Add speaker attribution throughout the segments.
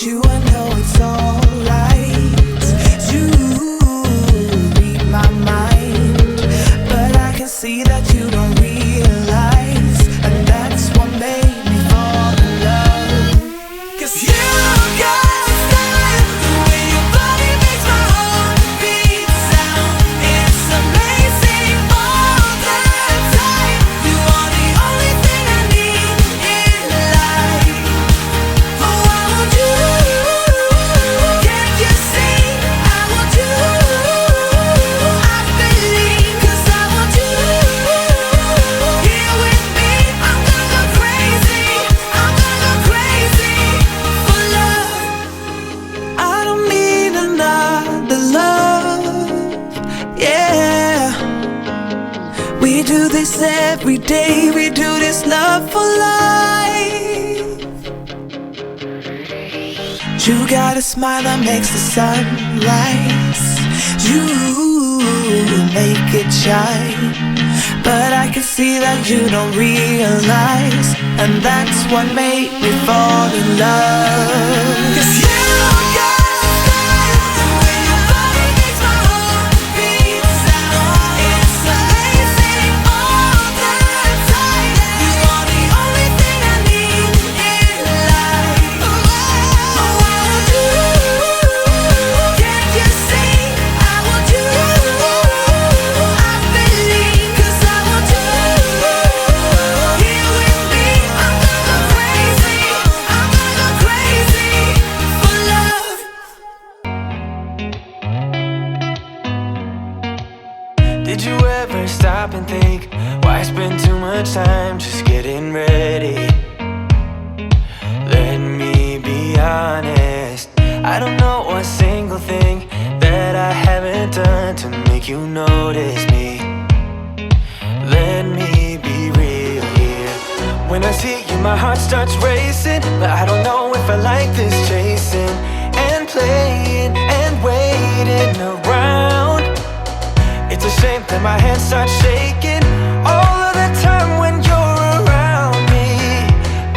Speaker 1: you, I know it's alright. You read my mind, but I can see that you don't realize, and that's what made me fall in love. 'Cause you got style, the way your body makes my heart beat sound. It's amazing all the time. You are the only thing I need in life. Oh, I want you. Can't you see? I want you. I believe, 'cause I want you here with me. I'm gonna go crazy. I'm gonna go crazy for love. I don't need another love. Yeah, we do this every day. We do this love for life. You got a smile that makes the sun rise. You make it shine, but I can see that you don't realize, and that's what made me fall in love. 'Cause you got style, the way your body makes my heart beat sound. It's amazing all the time. You are the only thing I need in life. Oh, I want you. Can't you see? I want you. I believe, 'cause I want you here with me. I'm gonna go crazy. I'm gonna go crazy for love.
Speaker 2: Did you ever stop and think, why spend too much time just getting ready? Let me be honest, I don't know a single thing that I haven't done to make you notice me. Let me be real here. When I see you, my heart starts racing, but I don't know if I like this chasing and playing and waiting around. It's a shame that my hands start shaking all of the time when you're around me.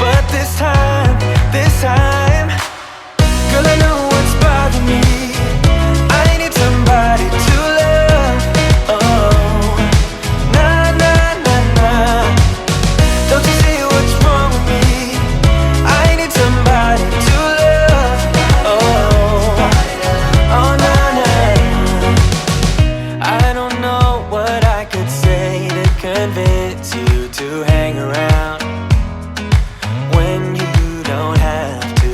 Speaker 2: But this time, girl, I know what's bothering me. I need somebody to love. Oh, nah, nah, nah, nah. Don't you see what's wrong with me? I need somebody to love. Oh, oh, nah, nah. I don't know what I could say to convince you to hang around when you don't have to.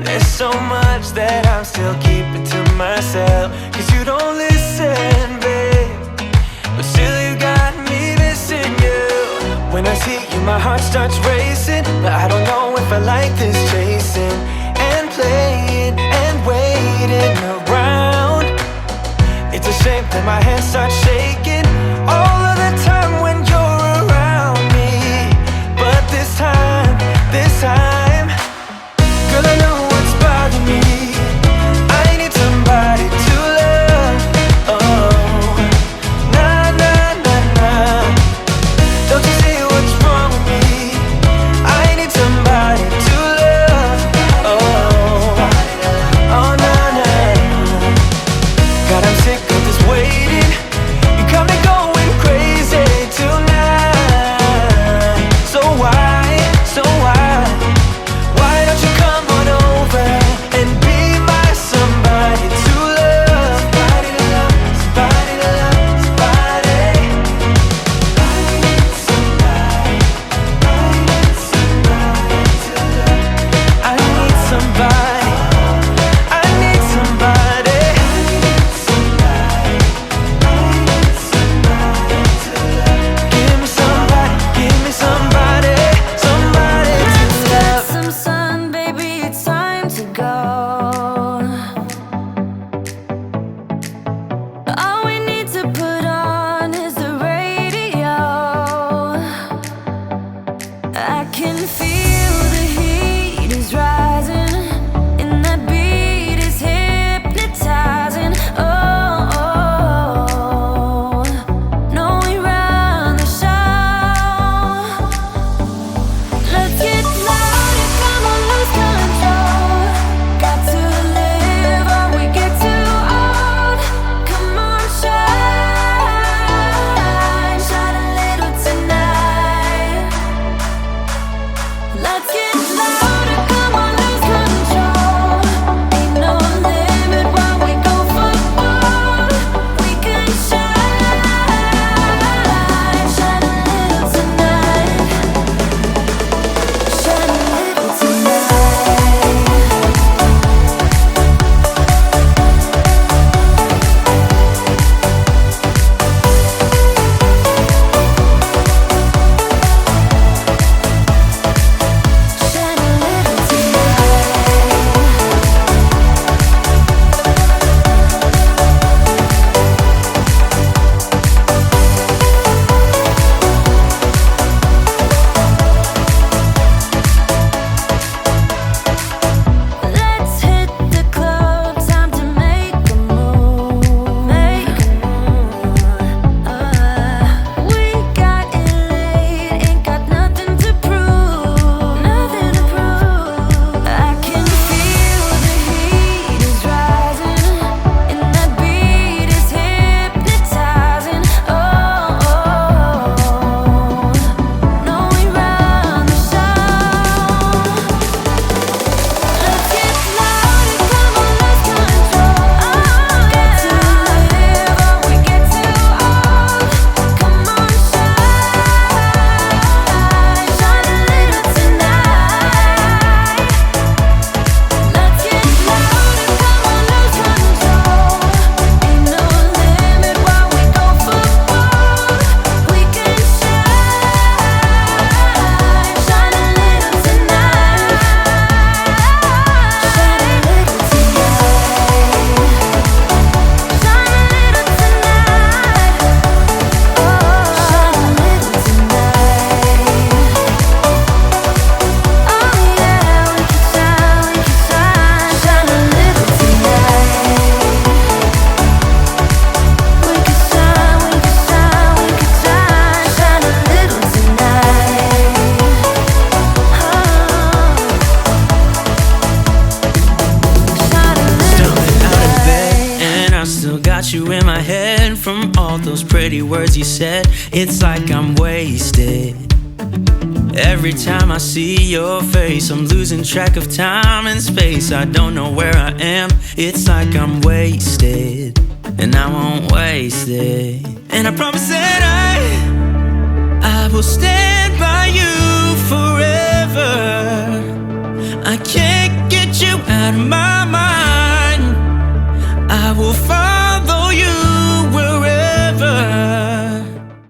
Speaker 2: There's so much that I'm still keeping to myself, 'cause you don't listen, babe. But still you got me missing you. When I see you, my heart starts racing, but I don't know if I like this chasing and playing and waiting around. It's a shame that my hands start shaking all of the time when you're around me. But this time, girl, I know what's bothering me. I need somebody to love. Oh, nah, nah, nah, nah. Don't you see what's wrong with me? I need somebody to love.
Speaker 3: all those pretty words you said. It's like I'm wasted. Every time I see your face, I'm losing track of time and space. I don't know where I am. It's like I'm wasted, and I won't waste it. And I promise that I will stand by you forever. I can't get you out of my